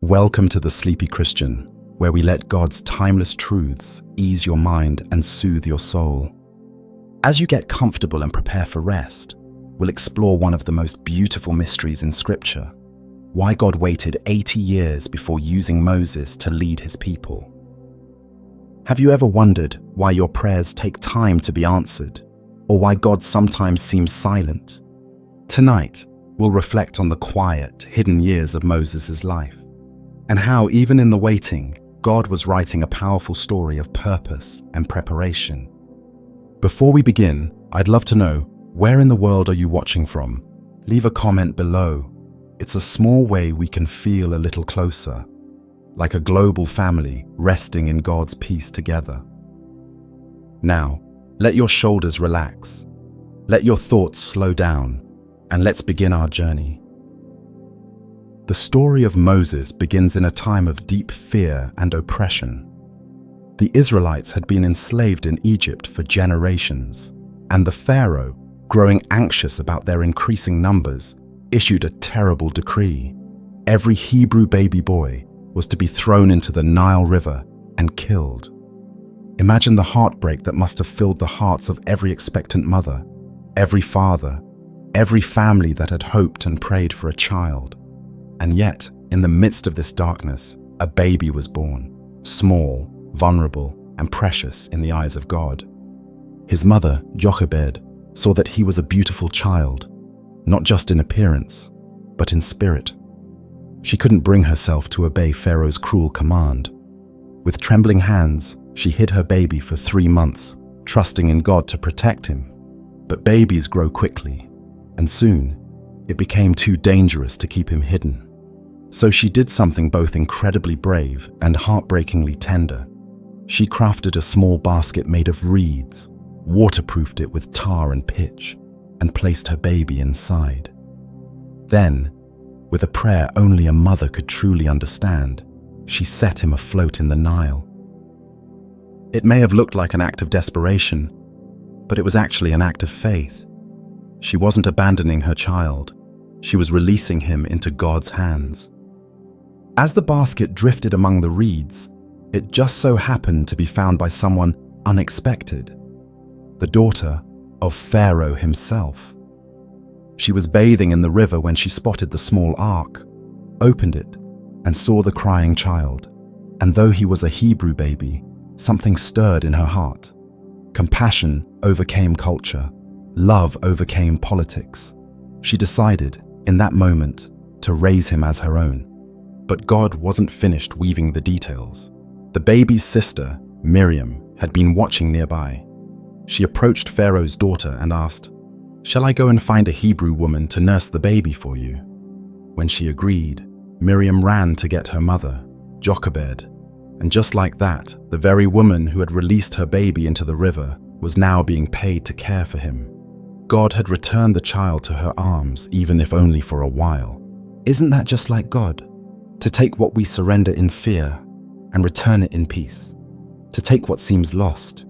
Welcome to the Sleepy Christian, where we let God's timeless truths ease your mind and soothe your soul. As you get comfortable and prepare for rest, we'll explore one of the most beautiful mysteries in Scripture: why God waited 80 years before using Moses to lead his people. Have you ever wondered why your prayers take time to be answered, or why God sometimes seems silent? Tonight, we'll reflect on the quiet, hidden years of Moses' life, and how, even in the waiting, God was writing a powerful story of purpose and preparation. Before we begin, I'd love to know, where in the world are you watching from? Leave a comment below. It's a small way we can feel a little closer, like a global family resting in God's peace together. Now, let your shoulders relax, let your thoughts slow down, and let's begin our journey. The story of Moses begins in a time of deep fear and oppression. The Israelites had been enslaved in Egypt for generations, and the Pharaoh, growing anxious about their increasing numbers, issued a terrible decree. Every Hebrew baby boy was to be thrown into the Nile River and killed. Imagine the heartbreak that must have filled the hearts of every expectant mother, every father, every family that had hoped and prayed for a child. And yet, in the midst of this darkness, a baby was born, small, vulnerable, and precious in the eyes of God. His mother, Jochebed, saw that he was a beautiful child, not just in appearance, but in spirit. She couldn't bring herself to obey Pharaoh's cruel command. With trembling hands, she hid her baby for 3 months, trusting in God to protect him. But babies grow quickly, and soon, it became too dangerous to keep him hidden. So she did something both incredibly brave and heartbreakingly tender. She crafted a small basket made of reeds, waterproofed it with tar and pitch, and placed her baby inside. Then, with a prayer only a mother could truly understand, she set him afloat in the Nile. It may have looked like an act of desperation, but it was actually an act of faith. She wasn't abandoning her child. She was releasing him into God's hands. As the basket drifted among the reeds, it just so happened to be found by someone unexpected: the daughter of Pharaoh himself. She was bathing in the river when she spotted the small ark, opened it, and saw the crying child. And though he was a Hebrew baby, something stirred in her heart. Compassion overcame culture. Love overcame politics. She decided, in that moment, to raise him as her own. But God wasn't finished weaving the details. The baby's sister, Miriam, had been watching nearby. She approached Pharaoh's daughter and asked, "Shall I go and find a Hebrew woman to nurse the baby for you?" When she agreed, Miriam ran to get her mother, Jochebed. And just like that, the very woman who had released her baby into the river was now being paid to care for him. God had returned the child to her arms, even if only for a while. Isn't that just like God? To take what we surrender in fear and return it in peace. To take what seems lost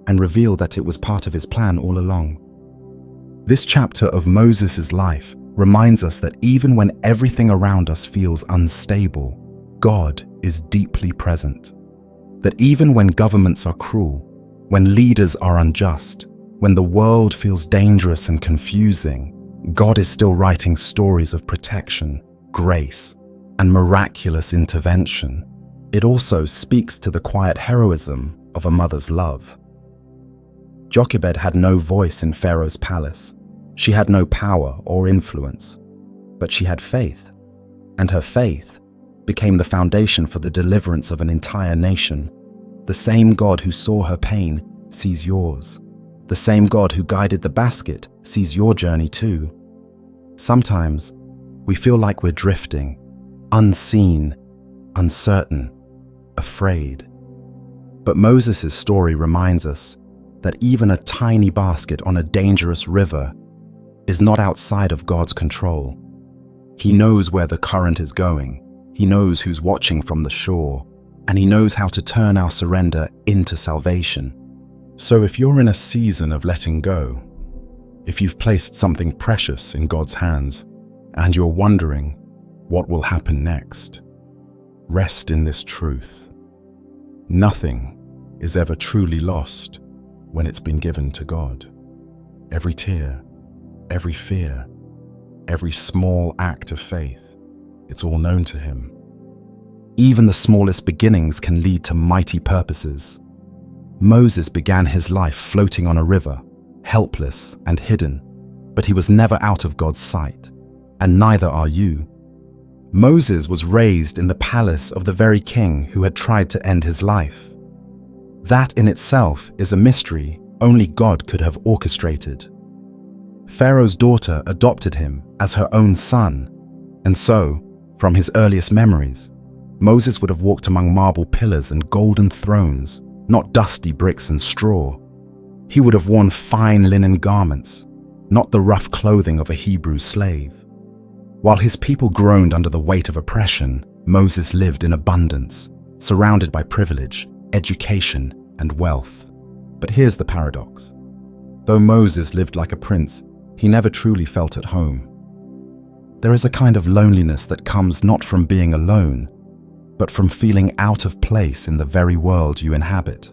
and reveal that it was part of his plan all along. This chapter of Moses' life reminds us that even when everything around us feels unstable, God is deeply present. That even when governments are cruel, when leaders are unjust, when the world feels dangerous and confusing, God is still writing stories of protection, grace, and miraculous intervention. It also speaks to the quiet heroism of a mother's love. Jochebed had no voice in Pharaoh's palace. She had no power or influence, but she had faith, and her faith became the foundation for the deliverance of an entire nation. The same God who saw her pain sees yours. The same God who guided the basket sees your journey too. Sometimes we feel like we're drifting, unseen, uncertain, afraid. But Moses' story reminds us that even a tiny basket on a dangerous river is not outside of God's control. He knows where the current is going. He knows who's watching from the shore, and he knows how to turn our surrender into salvation. So if you're in a season of letting go, if you've placed something precious in God's hands, and you're wondering what will happen next, Rest in this truth. Nothing is ever truly lost when it's been given to God. Every tear, every fear, every small act of faith, it's all known to Him. Even the smallest beginnings can lead to mighty purposes. Moses began his life floating on a river, helpless and hidden, but he was never out of God's sight, and neither are you. Moses was raised in the palace of the very king who had tried to end his life. That in itself is a mystery only God could have orchestrated. Pharaoh's daughter adopted him as her own son, and so, from his earliest memories, Moses would have walked among marble pillars and golden thrones, not dusty bricks and straw. He would have worn fine linen garments, not the rough clothing of a Hebrew slave. While his people groaned under the weight of oppression, Moses lived in abundance, surrounded by privilege, education, and wealth. But here's the paradox. Though Moses lived like a prince, he never truly felt at home. There is a kind of loneliness that comes not from being alone, but from feeling out of place in the very world you inhabit.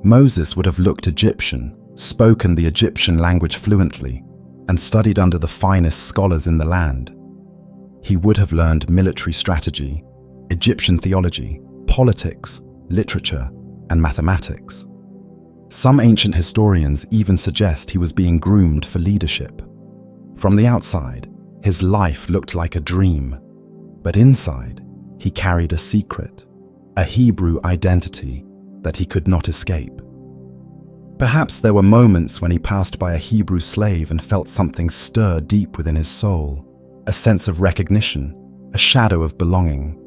Moses would have looked Egyptian, spoken the Egyptian language fluently, and studied under the finest scholars in the land. He would have learned military strategy, Egyptian theology, politics, literature, and mathematics. Some ancient historians even suggest he was being groomed for leadership. From the outside, his life looked like a dream, but inside, he carried a secret, a Hebrew identity that he could not escape. Perhaps there were moments when he passed by a Hebrew slave and felt something stir deep within his soul, a sense of recognition, a shadow of belonging.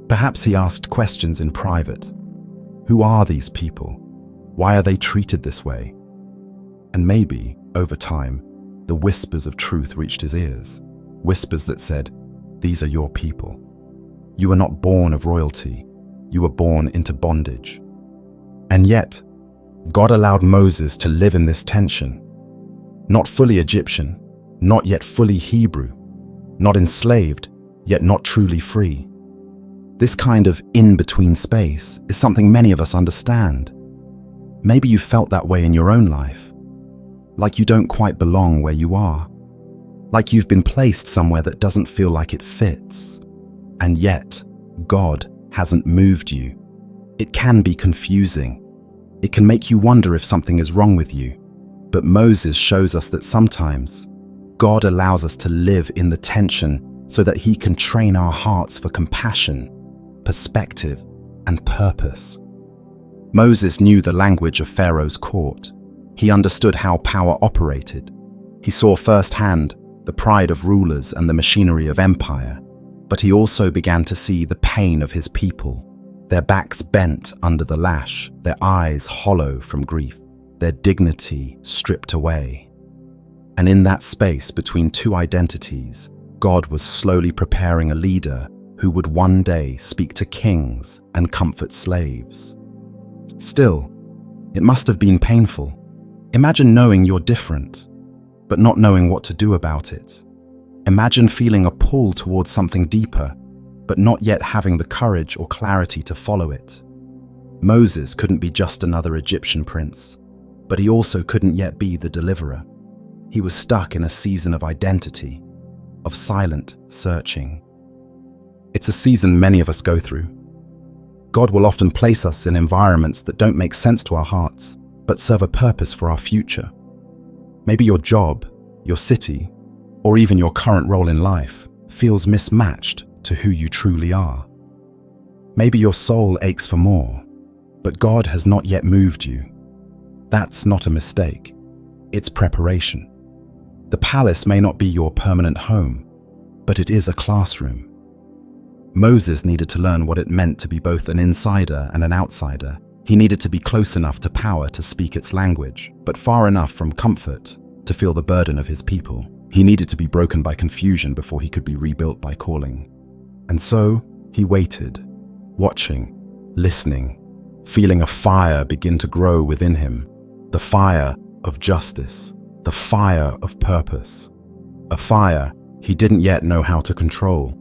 Perhaps he asked questions in private. Who are these people? Why are they treated this way? And maybe, over time, the whispers of truth reached his ears, whispers that said, "These are your people. You were not born of royalty, you were born into bondage." And yet, God allowed Moses to live in this tension. Not fully Egyptian, not yet fully Hebrew, not enslaved, yet not truly free. This kind of in-between space is something many of us understand. Maybe you felt that way in your own life, like you don't quite belong where you are, like you've been placed somewhere that doesn't feel like it fits. And yet, God hasn't moved you. It can be confusing. It can make you wonder if something is wrong with you. But Moses shows us that sometimes God allows us to live in the tension so that He can train our hearts for compassion, perspective, and purpose. Moses knew the language of Pharaoh's court. He understood how power operated. He saw firsthand the pride of rulers and the machinery of empire. But he also began to see the pain of his people, their backs bent under the lash, their eyes hollow from grief, their dignity stripped away. And in that space between two identities, God was slowly preparing a leader who would one day speak to kings and comfort slaves. Still, it must have been painful. Imagine knowing you're different, but not knowing what to do about it. Imagine feeling a pull towards something deeper, but not yet having the courage or clarity to follow it. Moses couldn't be just another Egyptian prince, but he also couldn't yet be the deliverer. He was stuck in a season of identity, of silent searching. It's a season many of us go through. God will often place us in environments that don't make sense to our hearts, but serve a purpose for our future. Maybe your job, your city, or even your current role in life feels mismatched to who you truly are. Maybe your soul aches for more, but God has not yet moved you. That's not a mistake. It's preparation. The palace may not be your permanent home, but it is a classroom. Moses needed to learn what it meant to be both an insider and an outsider. He needed to be close enough to power to speak its language, but far enough from comfort to feel the burden of his people. He needed to be broken by confusion before he could be rebuilt by calling. And so he waited, watching, listening, feeling a fire begin to grow within him, the fire of justice, the fire of purpose, a fire he didn't yet know how to control.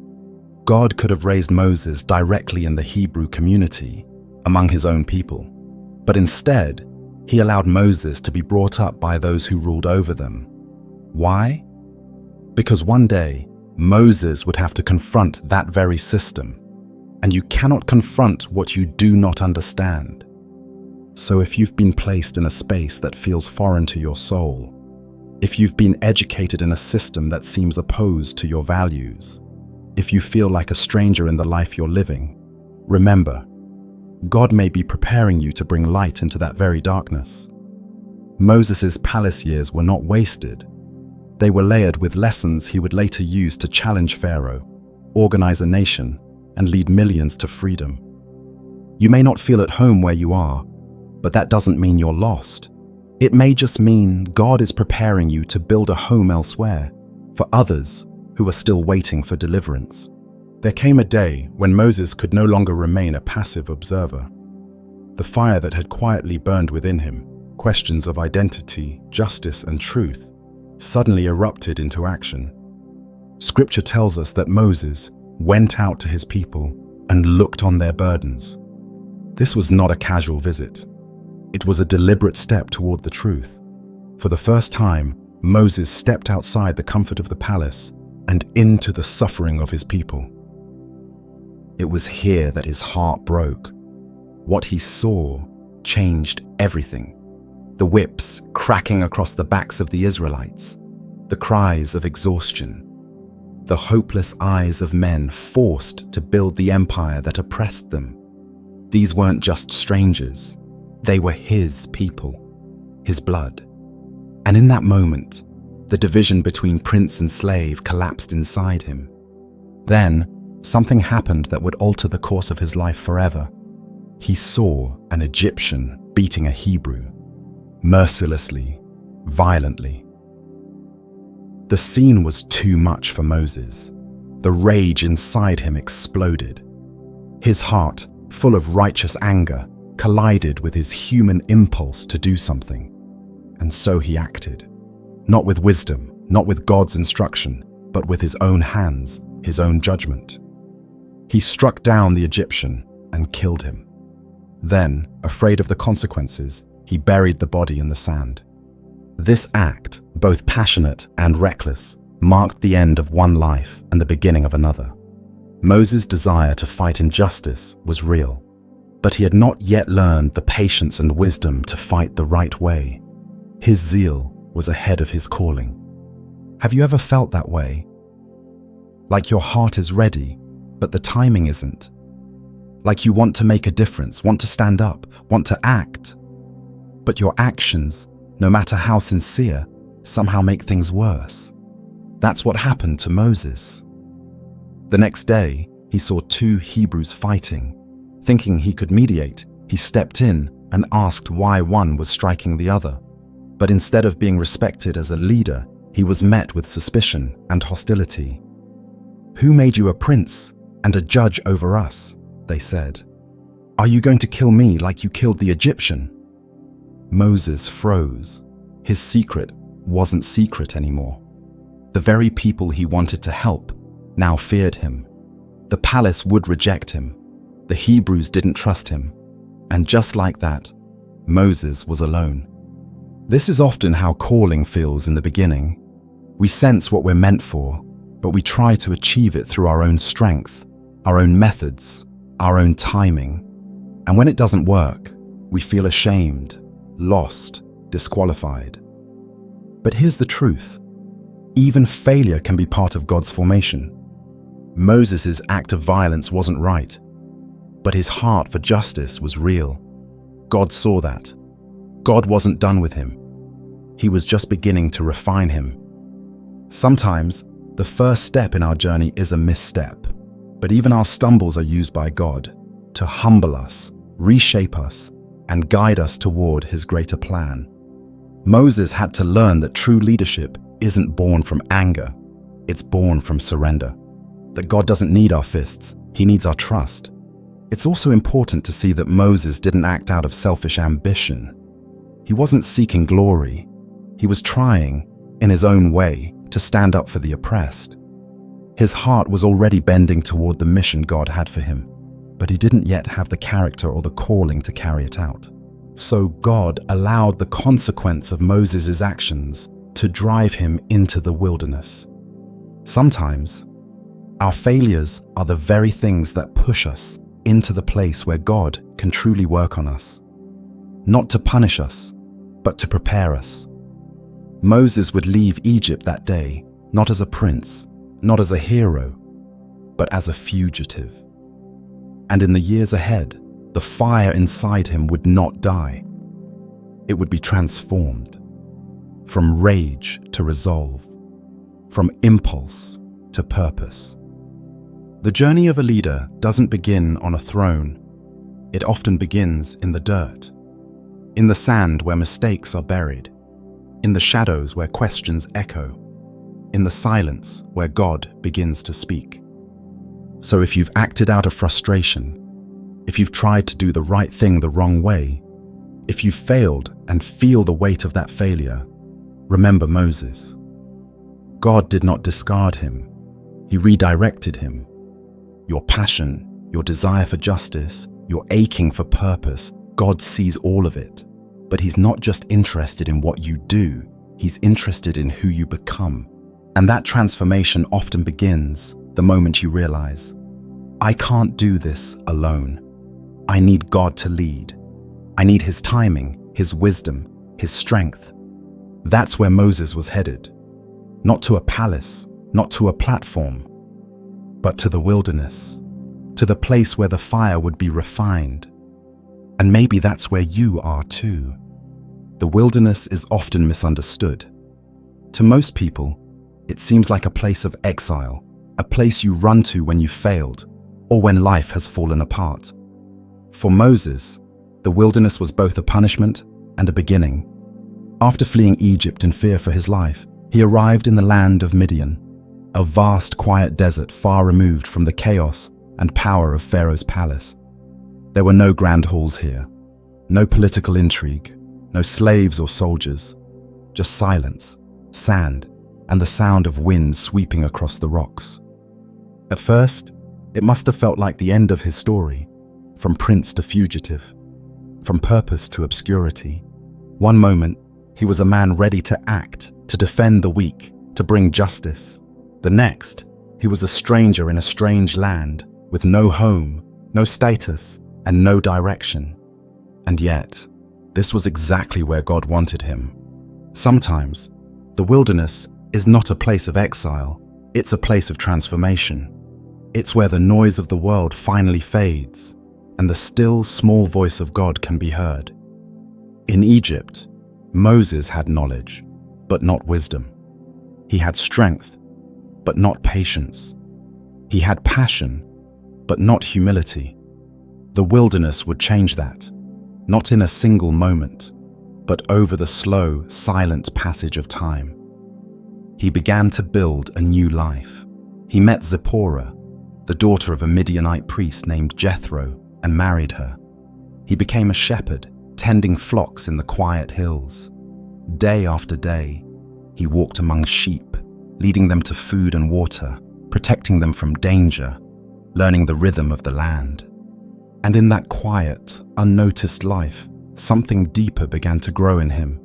God could have raised Moses directly in the Hebrew community, among his own people. But instead, he allowed Moses to be brought up by those who ruled over them. Why? Because one day, Moses would have to confront that very system. And you cannot confront what you do not understand. So if you've been placed in a space that feels foreign to your soul, if you've been educated in a system that seems opposed to your values, if you feel like a stranger in the life you're living, remember, God may be preparing you to bring light into that very darkness. Moses' palace years were not wasted. They were layered with lessons he would later use to challenge Pharaoh, organize a nation, and lead millions to freedom. You may not feel at home where you are, but that doesn't mean you're lost. It may just mean God is preparing you to build a home elsewhere for others who are still waiting for deliverance. There came a day when Moses could no longer remain a passive observer. The fire that had quietly burned within him, questions of identity, justice, and truth, suddenly erupted into action. Scripture tells us that Moses went out to his people and looked on their burdens. This was not a casual visit. It was a deliberate step toward the truth. For the first time, Moses stepped outside the comfort of the palace and into the suffering of his people. It was here that his heart broke. What he saw changed everything. The whips cracking across the backs of the Israelites, the cries of exhaustion, the hopeless eyes of men forced to build the empire that oppressed them. These weren't just strangers. They were his people, his blood. And in that moment, the division between prince and slave collapsed inside him. Then, something happened that would alter the course of his life forever. He saw an Egyptian beating a Hebrew, mercilessly, violently. The scene was too much for Moses. The rage inside him exploded. His heart, full of righteous anger, collided with his human impulse to do something. And so he acted. Not with wisdom, not with God's instruction, but with his own hands, his own judgment. He struck down the Egyptian and killed him. Then, afraid of the consequences, he buried the body in the sand. This act, both passionate and reckless, marked the end of one life and the beginning of another. Moses' desire to fight injustice was real, but he had not yet learned the patience and wisdom to fight the right way. His zeal was ahead of his calling. Have you ever felt that way? Like your heart is ready, but the timing isn't. Like you want to make a difference, want to stand up, want to act, but your actions, no matter how sincere, somehow make things worse. That's what happened to Moses. The next day, he saw two Hebrews fighting. Thinking he could mediate, he stepped in and asked why one was striking the other. But instead of being respected as a leader, he was met with suspicion and hostility. "Who made you a prince and a judge over us?" they said. "Are you going to kill me like you killed the Egyptian?" Moses froze. His secret wasn't secret anymore. The very people he wanted to help now feared him. The palace would reject him. The Hebrews didn't trust him. And just like that, Moses was alone. This is often how calling feels in the beginning. We sense what we're meant for, but we try to achieve it through our own strength, our own methods, our own timing. And when it doesn't work, we feel ashamed, lost, disqualified. But here's the truth. Even failure can be part of God's formation. Moses' act of violence wasn't right, but his heart for justice was real. God saw that. God wasn't done with him. He was just beginning to refine him. Sometimes, the first step in our journey is a misstep, but even our stumbles are used by God to humble us, reshape us, and guide us toward his greater plan. Moses had to learn that true leadership isn't born from anger, it's born from surrender. That God doesn't need our fists, he needs our trust. It's also important to see that Moses didn't act out of selfish ambition. He wasn't seeking glory. He was trying, in his own way, to stand up for the oppressed. His heart was already bending toward the mission God had for him, but he didn't yet have the character or the calling to carry it out. So God allowed the consequence of Moses' actions to drive him into the wilderness. Sometimes, our failures are the very things that push us into the place where God can truly work on us. Not to punish us, but to prepare us. Moses would leave Egypt that day, not as a prince, not as a hero, but as a fugitive. And in the years ahead, the fire inside him would not die. It would be transformed. From rage to resolve. From impulse to purpose. The journey of a leader doesn't begin on a throne. It often begins in the dirt. In the sand where mistakes are buried. In the shadows where questions echo. In the silence where God begins to speak. So if you've acted out of frustration, if you've tried to do the right thing the wrong way, if you've failed and feel the weight of that failure, remember Moses. God did not discard him. He redirected him. Your passion, your desire for justice, your aching for purpose, God sees all of it. But he's not just interested in what you do, he's interested in who you become. And that transformation often begins the moment you realize, I can't do this alone. I need God to lead. I need his timing, his wisdom, his strength. That's where Moses was headed. Not to a palace, not to a platform, but to the wilderness, to the place where the fire would be refined. And maybe that's where you are too. The wilderness is often misunderstood. To most people, it seems like a place of exile, a place you run to when you've failed, or when life has fallen apart. For Moses, the wilderness was both a punishment and a beginning. After fleeing Egypt in fear for his life, he arrived in the land of Midian, a vast, quiet desert far removed from the chaos and power of Pharaoh's palace. There were no grand halls here, no political intrigue, no slaves or soldiers, just silence, sand, and the sound of wind sweeping across the rocks. At first, it must have felt like the end of his story, from prince to fugitive, from purpose to obscurity. One moment, he was a man ready to act, to defend the weak, to bring justice. The next, he was a stranger in a strange land, with no home, no status, and no direction. And yet, this was exactly where God wanted him. Sometimes, the wilderness is not a place of exile, it's a place of transformation. It's where the noise of the world finally fades, and the still, small voice of God can be heard. In Egypt, Moses had knowledge, but not wisdom. He had strength, but not patience. He had passion, but not humility. The wilderness would change that, not in a single moment, but over the slow, silent passage of time. He began to build a new life. He met Zipporah, the daughter of a Midianite priest named Jethro, and married her. He became a shepherd, tending flocks in the quiet hills. Day after day, he walked among sheep, leading them to food and water, protecting them from danger, learning the rhythm of the land. And in that quiet, unnoticed life, something deeper began to grow in him.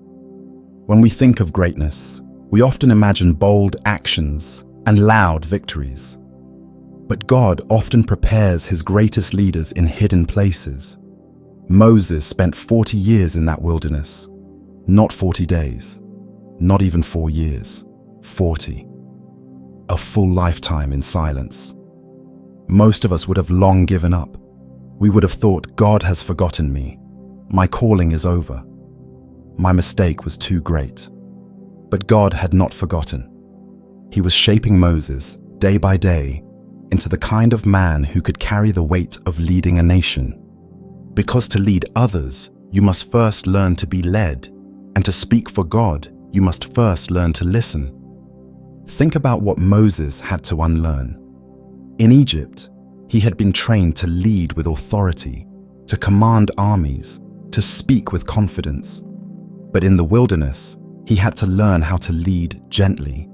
When we think of greatness, we often imagine bold actions and loud victories. But God often prepares his greatest leaders in hidden places. Moses spent 40 years in that wilderness. Not 40 days, not even 4 years, 40. A full lifetime in silence. Most of us would have long given up. We would have thought, God has forgotten me. My calling is over. My mistake was too great. But God had not forgotten. He was shaping Moses, day by day, into the kind of man who could carry the weight of leading a nation. Because to lead others, you must first learn to be led, and to speak for God, you must first learn to listen. Think about what Moses had to unlearn. In Egypt, he had been trained to lead with authority, to command armies, to speak with confidence. But in the wilderness, he had to learn how to lead gently,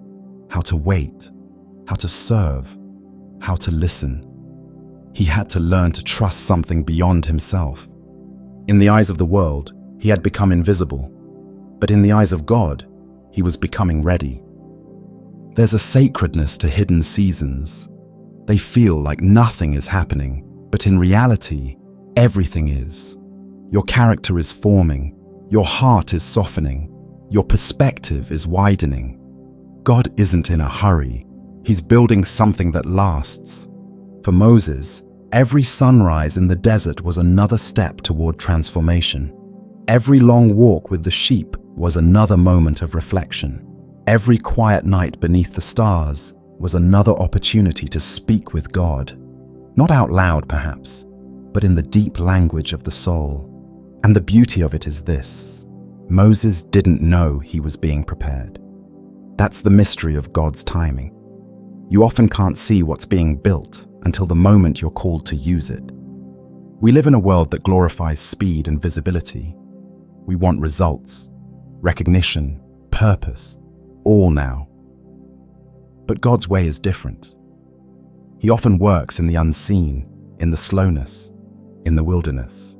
how to wait, how to serve, how to listen. He had to learn to trust something beyond himself. In the eyes of the world, he had become invisible, but in the eyes of God, he was becoming ready. There's a sacredness to hidden seasons. They feel like nothing is happening, but in reality, everything is. Your character is forming, your heart is softening, your perspective is widening. God isn't in a hurry. He's building something that lasts. For Moses, every sunrise in the desert was another step toward transformation. Every long walk with the sheep was another moment of reflection. Every quiet night beneath the stars was another opportunity to speak with God. Not out loud, perhaps, but in the deep language of the soul. And the beauty of it is this: Moses didn't know he was being prepared. That's the mystery of God's timing. You often can't see what's being built until the moment you're called to use it. We live in a world that glorifies speed and visibility. We want results, recognition, purpose, all now. But God's way is different. He often works in the unseen, in the slowness, in the wilderness.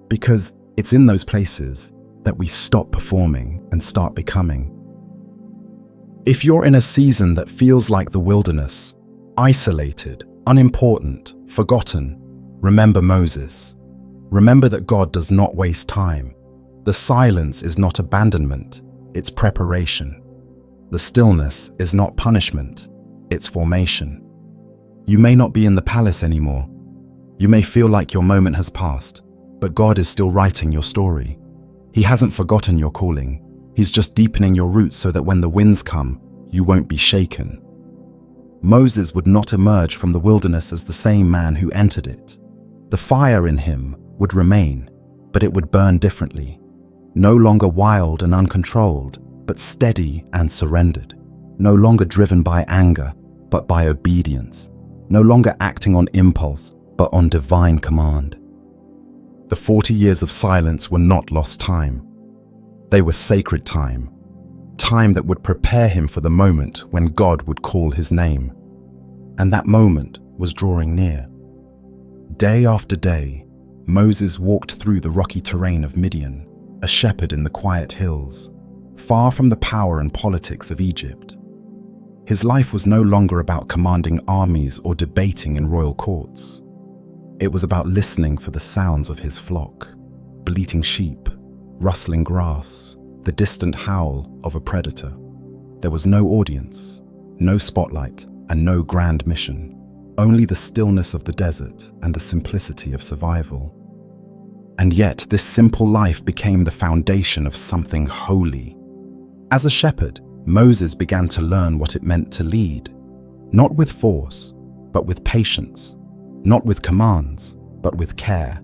Because it's in those places that we stop performing and start becoming. If you're in a season that feels like the wilderness, isolated, unimportant, forgotten, remember Moses. Remember that God does not waste time. The silence is not abandonment, it's preparation. The stillness is not punishment, it's formation. You may not be in the palace anymore. You may feel like your moment has passed, but God is still writing your story. He hasn't forgotten your calling. He's just deepening your roots so that when the winds come, you won't be shaken. Moses would not emerge from the wilderness as the same man who entered it. The fire in him would remain, but it would burn differently. No longer wild and uncontrolled, but steady and surrendered. No longer driven by anger, but by obedience. No longer acting on impulse, but on divine command. The 40 years of silence were not lost time. They were sacred time. Time that would prepare him for the moment when God would call his name. And that moment was drawing near. Day after day, Moses walked through the rocky terrain of Midian, a shepherd in the quiet hills, far from the power and politics of Egypt. His life was no longer about commanding armies or debating in royal courts. It was about listening for the sounds of his flock, bleating sheep, rustling grass, the distant howl of a predator. There was no audience, no spotlight, and no grand mission, only the stillness of the desert and the simplicity of survival. And yet, this simple life became the foundation of something holy. As a shepherd, Moses began to learn what it meant to lead, not with force, but with patience, not with commands, but with care.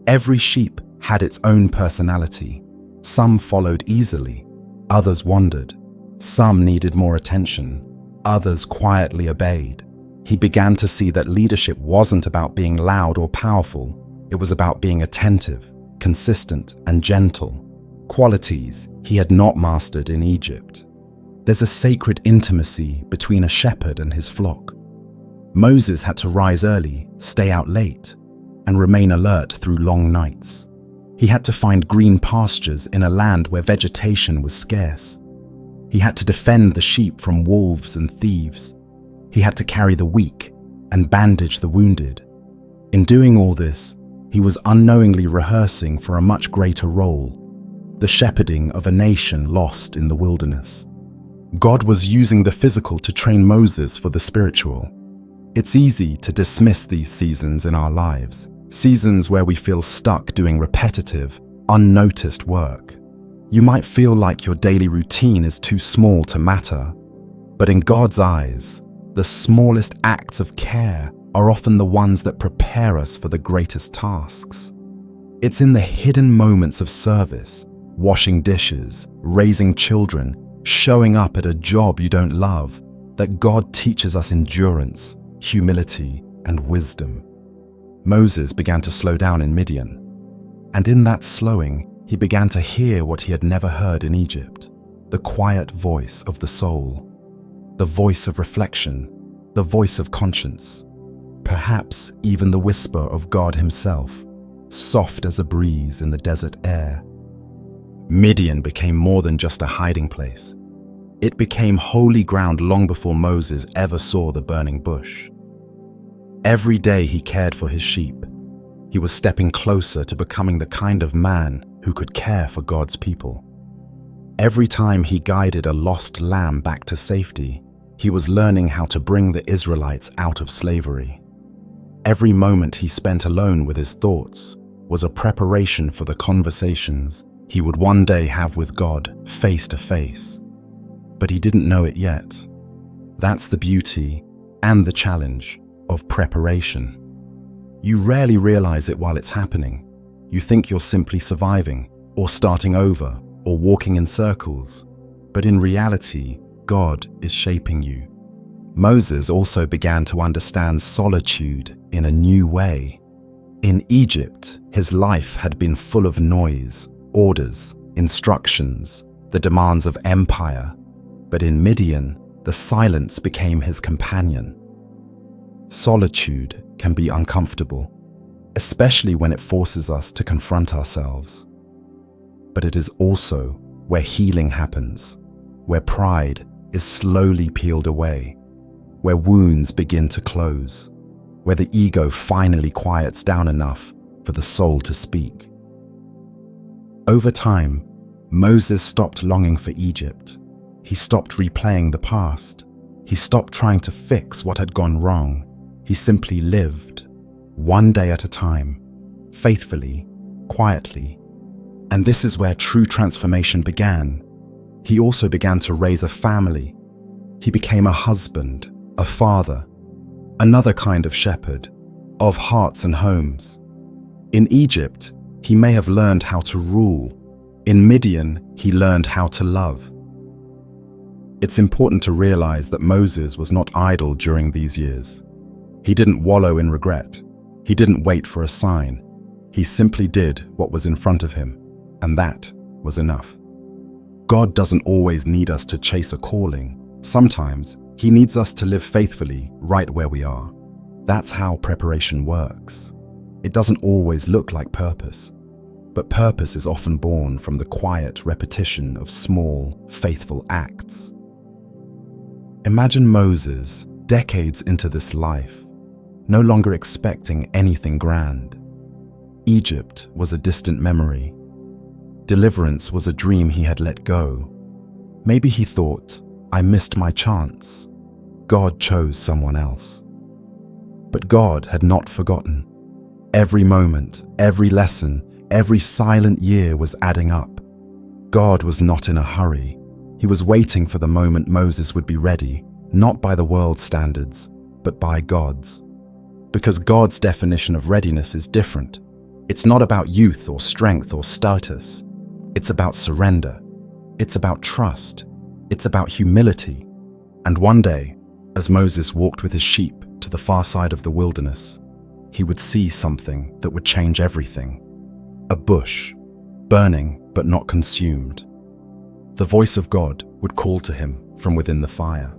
Every sheep had its own personality. Some followed easily, others wandered. Some needed more attention, others quietly obeyed. He began to see that leadership wasn't about being loud or powerful. It was about being attentive, consistent, and gentle. Qualities he had not mastered in Egypt. There's a sacred intimacy between a shepherd and his flock. Moses had to rise early, stay out late, and remain alert through long nights. He had to find green pastures in a land where vegetation was scarce. He had to defend the sheep from wolves and thieves. He had to carry the weak and bandage the wounded. In doing all this, he was unknowingly rehearsing for a much greater role, the shepherding of a nation lost in the wilderness. God was using the physical to train Moses for the spiritual. It's easy to dismiss these seasons in our lives, seasons where we feel stuck doing repetitive, unnoticed work. You might feel like your daily routine is too small to matter, but in God's eyes, the smallest acts of care are often the ones that prepare us for the greatest tasks. It's in the hidden moments of service, washing dishes, raising children, showing up at a job you don't love, that God teaches us endurance, humility, and wisdom. Moses began to slow down in Midian, and in that slowing, he began to hear what he had never heard in Egypt, the quiet voice of the soul. the voice of reflection, the voice of conscience, perhaps even the whisper of God himself, soft as a breeze in the desert air. Midian became more than just a hiding place. It became holy ground long before Moses ever saw the burning bush. Every day he cared for his sheep. He was stepping closer to becoming the kind of man who could care for God's people. Every time he guided a lost lamb back to safety, he was learning how to bring the Israelites out of slavery. Every moment he spent alone with his thoughts was a preparation for the conversations he would one day have with God face to face. But he didn't know it yet. That's the beauty and the challenge of preparation. You rarely realize it while it's happening. You think you're simply surviving, or starting over, or walking in circles. But in reality, God is shaping you. Moses also began to understand solitude in a new way. In Egypt, his life had been full of noise, orders, instructions, the demands of empire. But in Midian, the silence became his companion. Solitude can be uncomfortable, especially when it forces us to confront ourselves. But it is also where healing happens, where pride is slowly peeled away, where wounds begin to close, where the ego finally quiets down enough for the soul to speak. Over time, Moses stopped longing for Egypt. He stopped replaying the past. He stopped trying to fix what had gone wrong. He simply lived, one day at a time, faithfully, quietly. And this is where true transformation began. He also began to raise a family. He became a husband, a father, another kind of shepherd, of hearts and homes. In Egypt, he may have learned how to rule. In Midian, he learned how to love. It's important to realize that Moses was not idle during these years. He didn't wallow in regret. He didn't wait for a sign. He simply did what was in front of him, and that was enough. God doesn't always need us to chase a calling. Sometimes he needs us to live faithfully right where we are. That's how preparation works. It doesn't always look like purpose, but purpose is often born from the quiet repetition of small, faithful acts. Imagine Moses, decades into this life, no longer expecting anything grand. Egypt was a distant memory. Deliverance was a dream he had let go. Maybe he thought, I missed my chance. God chose someone else. But God had not forgotten. Every moment, every lesson, every silent year was adding up. God was not in a hurry. He was waiting for the moment Moses would be ready, not by the world's standards, but by God's. Because God's definition of readiness is different. It's not about youth or strength or status. It's about surrender. It's about trust. It's about humility. And one day, as Moses walked with his sheep to the far side of the wilderness, he would see something that would change everything. A bush, burning but not consumed. The voice of God would call to him from within the fire.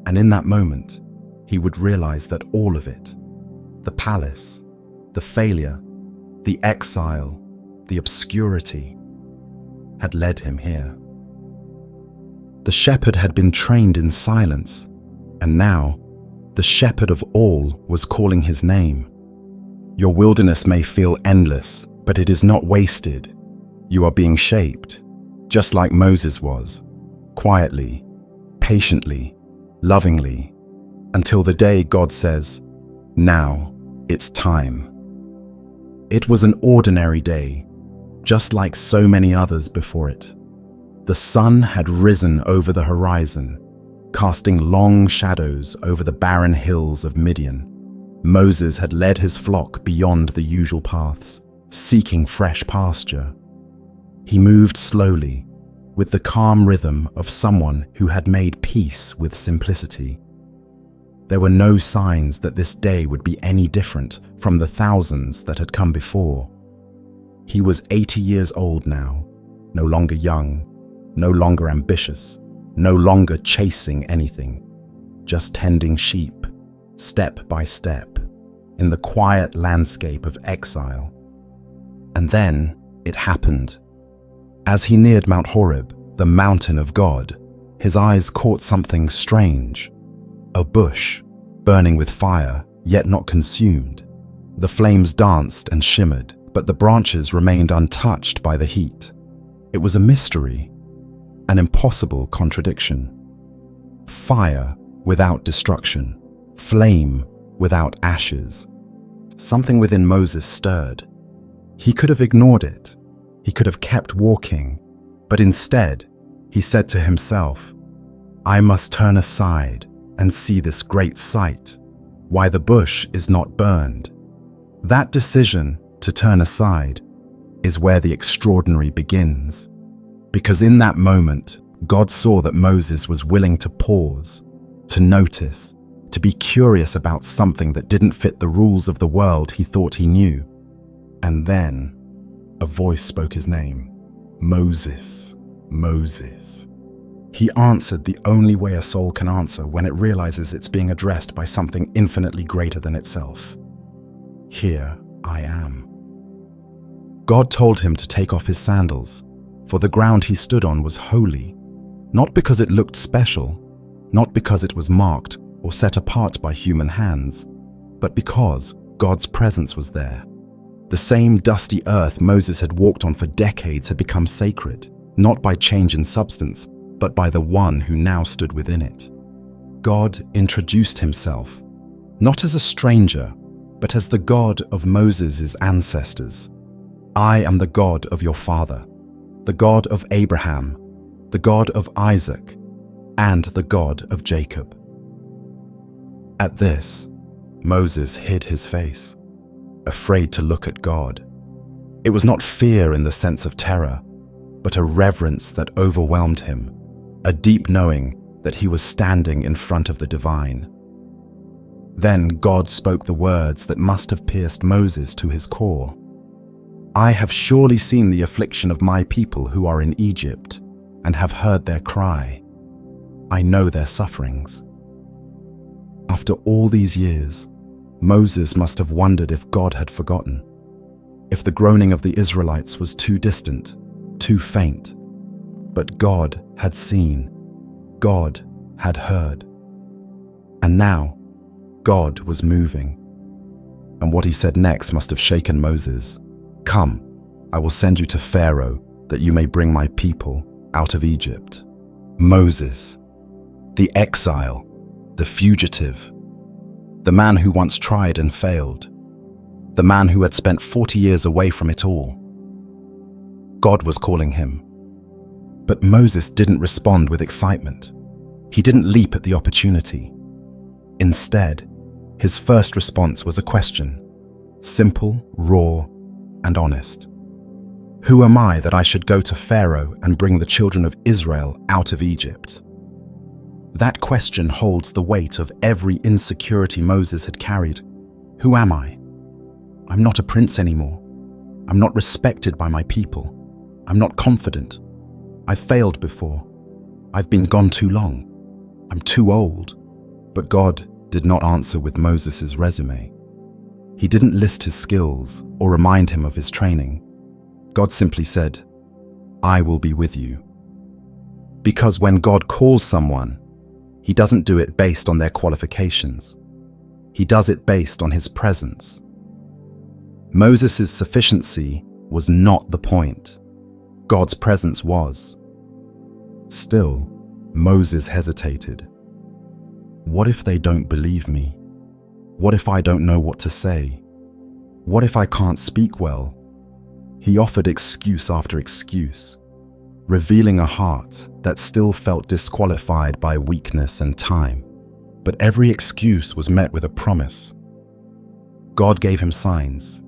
And in that moment, he would realize that all of it, the palace, the failure, the exile, the obscurity, had led him here. The shepherd had been trained in silence, and now the shepherd of all was calling his name. Your wilderness may feel endless, but it is not wasted. You are being shaped, just like Moses was, quietly, patiently, lovingly, until the day God says, now it's time. It was an ordinary day, just like so many others before it. The sun had risen over the horizon, casting long shadows over the barren hills of Midian. Moses had led his flock beyond the usual paths, seeking fresh pasture. He moved slowly, with the calm rhythm of someone who had made peace with simplicity. There were no signs that this day would be any different from the thousands that had come before. He was 80 years old now, no longer young, no longer ambitious, no longer chasing anything, just tending sheep, step by step, in the quiet landscape of exile. And then it happened. As he neared Mount Horeb, the mountain of God, his eyes caught something strange. A bush, burning with fire, yet not consumed. The flames danced and shimmered, but the branches remained untouched by the heat. It was a mystery, an impossible contradiction. Fire without destruction, flame without ashes. Something within Moses stirred. He could have ignored it. He could have kept walking, but instead, he said to himself, "I must turn aside and see this great sight, why the bush is not burned." That decision to turn aside is where the extraordinary begins. Because in that moment, God saw that Moses was willing to pause, to notice, to be curious about something that didn't fit the rules of the world he thought he knew. And then, a voice spoke his name. "Moses, Moses." He answered the only way a soul can answer when it realizes it's being addressed by something infinitely greater than itself. "Here I am." God told him to take off his sandals, for the ground he stood on was holy, not because it looked special, not because it was marked or set apart by human hands, but because God's presence was there. The same dusty earth Moses had walked on for decades had become sacred, not by change in substance, but by the one who now stood within it. God introduced himself, not as a stranger, but as the God of Moses' ancestors. "I am the God of your father, the God of Abraham, the God of Isaac, and the God of Jacob." At this, Moses hid his face, afraid to look at God. It was not fear in the sense of terror, but a reverence that overwhelmed him, a deep knowing that he was standing in front of the divine. Then God spoke the words that must have pierced Moses to his core. "I have surely seen the affliction of my people who are in Egypt, and have heard their cry. I know their sufferings." After all these years, Moses must have wondered if God had forgotten, if the groaning of the Israelites was too distant, too faint. But God had seen, God had heard. And now, God was moving. And what he said next must have shaken Moses. "Come, I will send you to Pharaoh, that you may bring my people out of Egypt." Moses, the exile, the fugitive, the man who once tried and failed, the man who had spent 40 years away from it all. God was calling him. But Moses didn't respond with excitement. He didn't leap at the opportunity. Instead, his first response was a question, simple, raw, and honest. "Who am I that I should go to Pharaoh and bring the children of Israel out of Egypt?" That question holds the weight of every insecurity Moses had carried. Who am I? I'm not a prince anymore. I'm not respected by my people. I'm not confident. I've failed before. I've been gone too long. I'm too old. But God did not answer with Moses' resume. He didn't list his skills or remind him of his training. God simply said, "I will be with you." Because when God calls someone, he doesn't do it based on their qualifications. He does it based on his presence. Moses' sufficiency was not the point. God's presence was. Still, Moses hesitated. What if they don't believe me? What if I don't know what to say? What if I can't speak well? He offered excuse after excuse, revealing a heart that still felt disqualified by weakness and time. But every excuse was met with a promise. God gave him signs,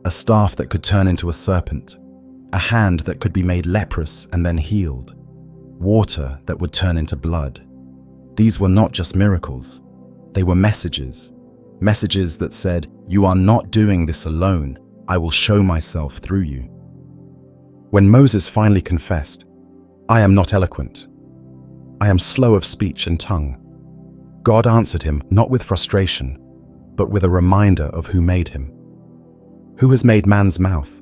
a staff that could turn into a serpent, a hand that could be made leprous and then healed, water that would turn into blood. These were not just miracles, they were messages that said, "You are not doing this alone, I will show myself through you." When Moses finally confessed, "I am not eloquent. I am slow of speech and tongue." God answered him not with frustration, but with a reminder of who made him. "Who has made man's mouth?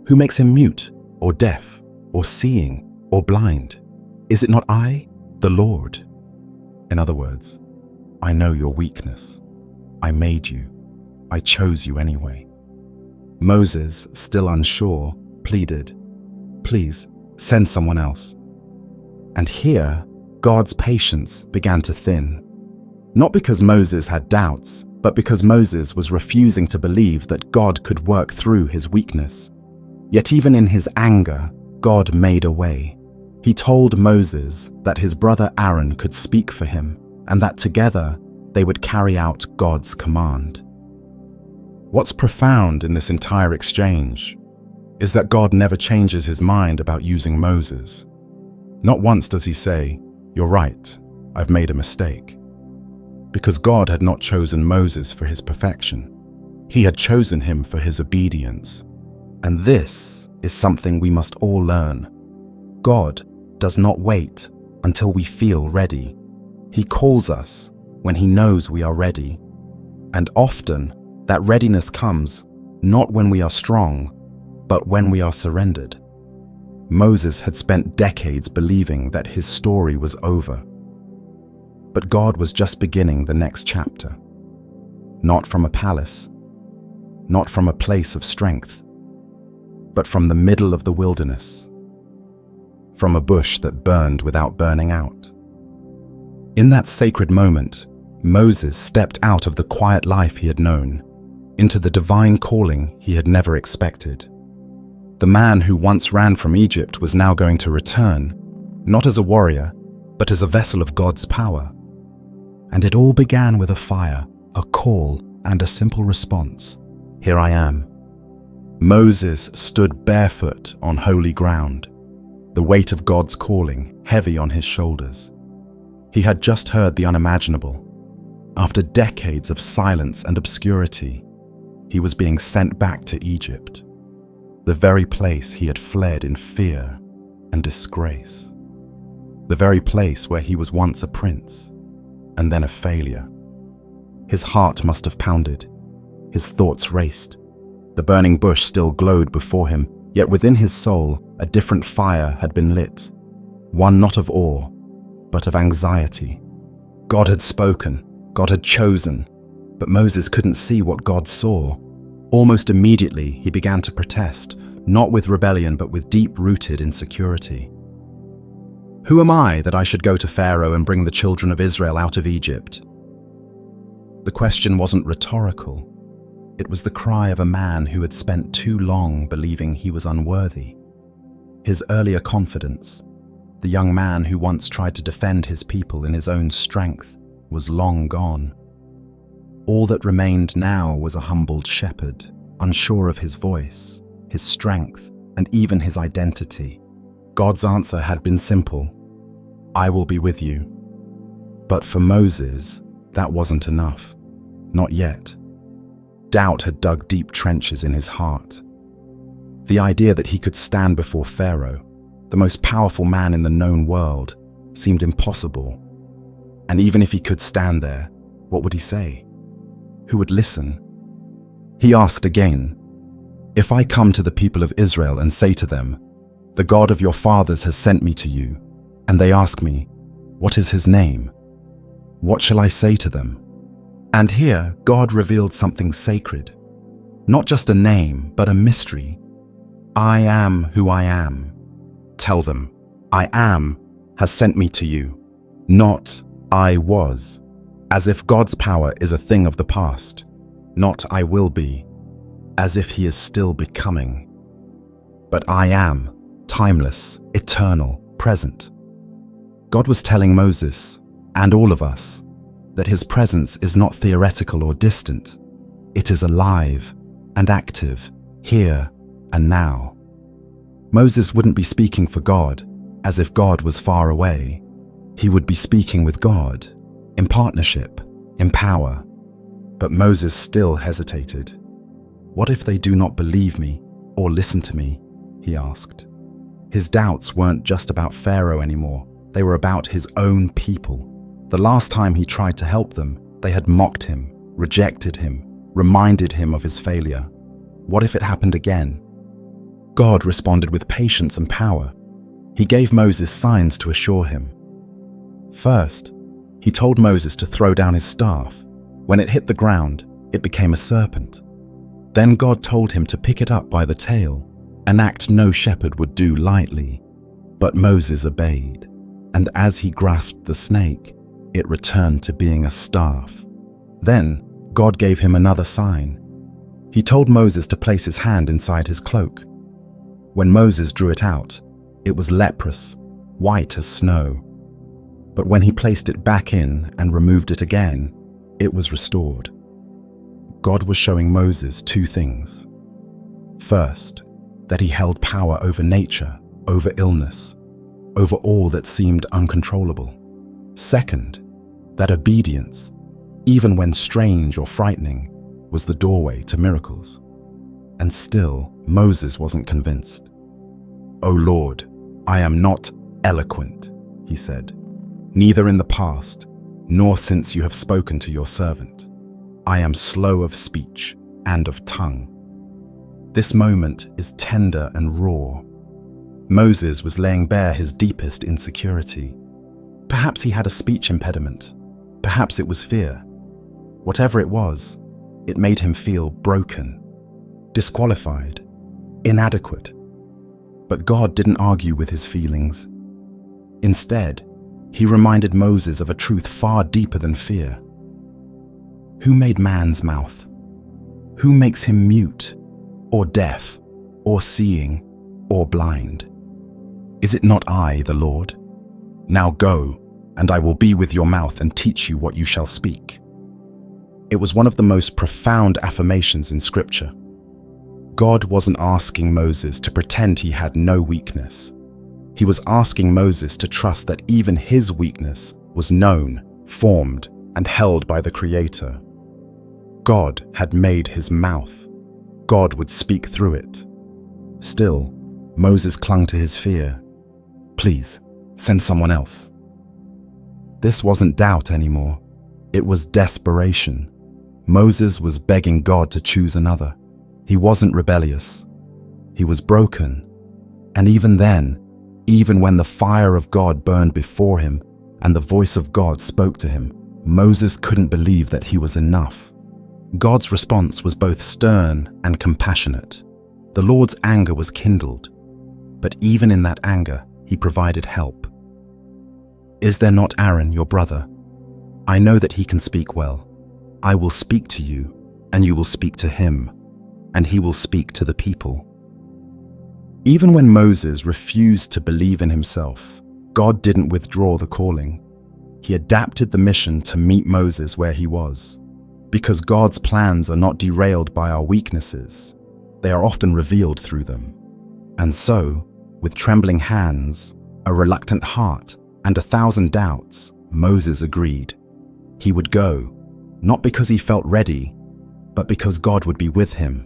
Who makes him mute, or deaf, or seeing, or blind? Is it not I, the Lord?" In other words, I know your weakness. I made you. I chose you anyway. Moses, still unsure, pleaded, "Please, send someone else." And here, God's patience began to thin. Not because Moses had doubts, but because Moses was refusing to believe that God could work through his weakness. Yet even in his anger, God made a way. He told Moses that his brother Aaron could speak for him, and that together they would carry out God's command. What's profound in this entire exchange is that God never changes his mind about using Moses. Not once does he say, "You're right, I've made a mistake." Because God had not chosen Moses for his perfection. He had chosen him for his obedience. And this is something we must all learn. God does not wait until we feel ready. He calls us when he knows we are ready. And often, that readiness comes not when we are strong, but when we are surrendered. Moses had spent decades believing that his story was over. But God was just beginning the next chapter. Not from a palace, not from a place of strength, but from the middle of the wilderness, from a bush that burned without burning out. In that sacred moment, Moses stepped out of the quiet life he had known into the divine calling he had never expected. The man who once ran from Egypt was now going to return, not as a warrior, but as a vessel of God's power. And it all began with a fire, a call, and a simple response. "Here I am." Moses stood barefoot on holy ground, the weight of God's calling heavy on his shoulders. He had just heard the unimaginable. After decades of silence and obscurity, he was being sent back to Egypt, the very place he had fled in fear and disgrace, the very place where he was once a prince and then a failure. His heart must have pounded. His thoughts raced. The burning bush still glowed before him, yet within his soul a different fire had been lit, one not of awe, but of anxiety. God had spoken, God had chosen, but Moses couldn't see what God saw. Almost immediately, he began to protest, not with rebellion, but with deep-rooted insecurity. "Who am I that I should go to Pharaoh and bring the children of Israel out of Egypt?" The question wasn't rhetorical. It was the cry of a man who had spent too long believing he was unworthy. His earlier confidence, the young man who once tried to defend his people in his own strength, was long gone. All that remained now was a humbled shepherd, unsure of his voice, his strength, and even his identity. God's answer had been simple: "I will be with you." But for Moses, that wasn't enough. Not yet. Doubt had dug deep trenches in his heart. The idea that he could stand before Pharaoh, the most powerful man in the known world, seemed impossible. And even if he could stand there, what would he say? Who would listen? He asked again, "If I come to the people of Israel and say to them, 'The God of your fathers has sent me to you,' and they ask me, 'What is his name?' what shall I say to them?" And here, God revealed something sacred. Not just a name, but a mystery. "I am who I am." Tell them, "I am has sent me to you," not "I was," as if God's power is a thing of the past, not "I will be," as if he is still becoming. But "I am," timeless, eternal, present. God was telling Moses, and all of us, that his presence is not theoretical or distant. It is alive and active, here and now. Moses wouldn't be speaking for God, as if God was far away. He would be speaking with God, in partnership, in power. But Moses still hesitated. "What if they do not believe me or listen to me?" he asked. His doubts weren't just about Pharaoh anymore. They were about his own people. The last time he tried to help them, they had mocked him, rejected him, reminded him of his failure. What if it happened again? God responded with patience and power. He gave Moses signs to assure him. First, he told Moses to throw down his staff. When it hit the ground, it became a serpent. Then God told him to pick it up by the tail, an act no shepherd would do lightly. But Moses obeyed, and as he grasped the snake, it returned to being a staff. Then God gave him another sign. He told Moses to place his hand inside his cloak. When Moses drew it out, it was leprous, white as snow. But when he placed it back in and removed it again, it was restored. God was showing Moses two things. First, that he held power over nature, over illness, over all that seemed uncontrollable. Second, that obedience, even when strange or frightening, was the doorway to miracles. And still, Moses wasn't convinced. "O Lord, I am not eloquent," he said, "neither in the past, nor since you have spoken to your servant. I am slow of speech and of tongue." This moment is tender and raw. Moses was laying bare his deepest insecurity. Perhaps he had a speech impediment. Perhaps it was fear. Whatever it was, it made him feel broken, disqualified, inadequate. But God didn't argue with his feelings. Instead, he reminded Moses of a truth far deeper than fear. Who made man's mouth? Who makes him mute, or deaf, or seeing, or blind? Is it not I, the Lord? Now go, and I will be with your mouth and teach you what you shall speak. It was one of the most profound affirmations in Scripture. God wasn't asking Moses to pretend he had no weakness. He was asking Moses to trust that even his weakness was known, formed, and held by the Creator. God had made his mouth. God would speak through it. Still, Moses clung to his fear. "Please, send someone else." This wasn't doubt anymore. It was desperation. Moses was begging God to choose another. He wasn't rebellious. He was broken. And even then, even when the fire of God burned before him and the voice of God spoke to him, Moses couldn't believe that he was enough. God's response was both stern and compassionate. The Lord's anger was kindled, but even in that anger, he provided help. "Is there not Aaron, your brother? I know that he can speak well. I will speak to you, and you will speak to him, and he will speak to the people." Even when Moses refused to believe in himself, God didn't withdraw the calling. He adapted the mission to meet Moses where he was. Because God's plans are not derailed by our weaknesses, they are often revealed through them. And so, with trembling hands, a reluctant heart, and 1,000 doubts, Moses agreed. He would go, not because he felt ready, but because God would be with him.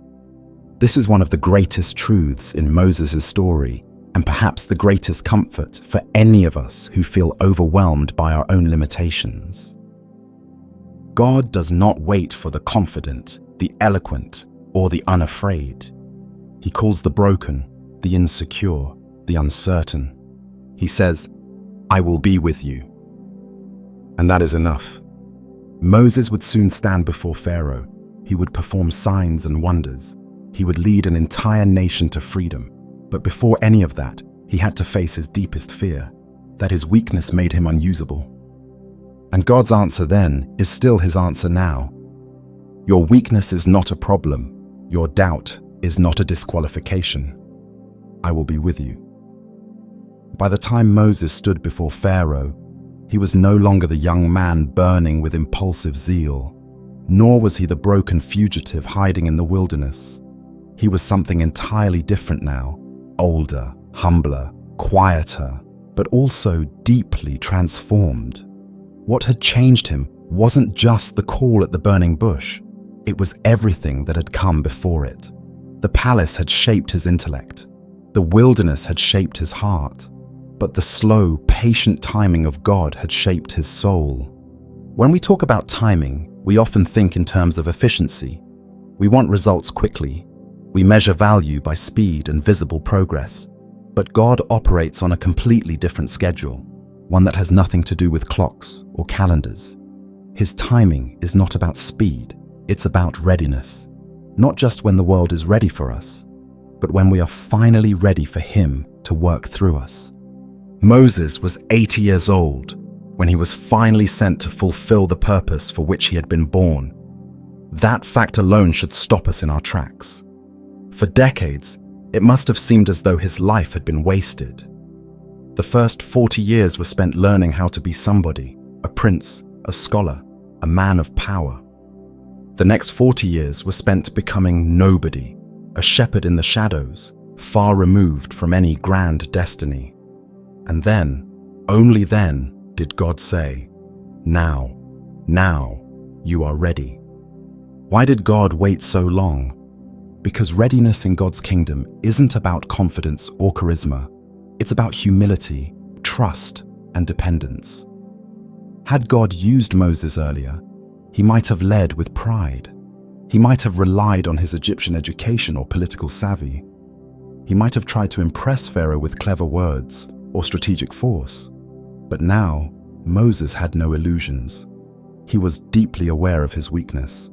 This is one of the greatest truths in Moses' story, and perhaps the greatest comfort for any of us who feel overwhelmed by our own limitations. God does not wait for the confident, the eloquent, or the unafraid. He calls the broken, the insecure, the uncertain. He says, "I will be with you." And that is enough. Moses would soon stand before Pharaoh. He would perform signs and wonders. He would lead an entire nation to freedom. But before any of that, he had to face his deepest fear, that his weakness made him unusable. And God's answer then is still his answer now. Your weakness is not a problem. Your doubt is not a disqualification. I will be with you. By the time Moses stood before Pharaoh, he was no longer the young man burning with impulsive zeal, nor was he the broken fugitive hiding in the wilderness. He was something entirely different now, older, humbler, quieter, but also deeply transformed. What had changed him wasn't just the call at the burning bush. It was everything that had come before it. The palace had shaped his intellect. The wilderness had shaped his heart. but the slow, patient timing of God had shaped his soul. When we talk about timing, we often think in terms of efficiency. We want results quickly. We measure value by speed and visible progress. But God operates on a completely different schedule, one that has nothing to do with clocks or calendars. His timing is not about speed, it's about readiness. Not just when the world is ready for us, but when we are finally ready for Him to work through us. Moses was 80 years old when he was finally sent to fulfill the purpose for which he had been born. That fact alone should stop us in our tracks. For decades, it must have seemed as though his life had been wasted. The first 40 years were spent learning how to be somebody, a prince, a scholar, a man of power. The next 40 years were spent becoming nobody, a shepherd in the shadows, far removed from any grand destiny. And then, only then, did God say, now, you are ready. Why did God wait so long? Because readiness in God's kingdom isn't about confidence or charisma. It's about humility, trust, and dependence. Had God used Moses earlier, he might have led with pride. He might have relied on his Egyptian education or political savvy. He might have tried to impress Pharaoh with clever words or strategic force. But now, Moses had no illusions. He was deeply aware of his weakness,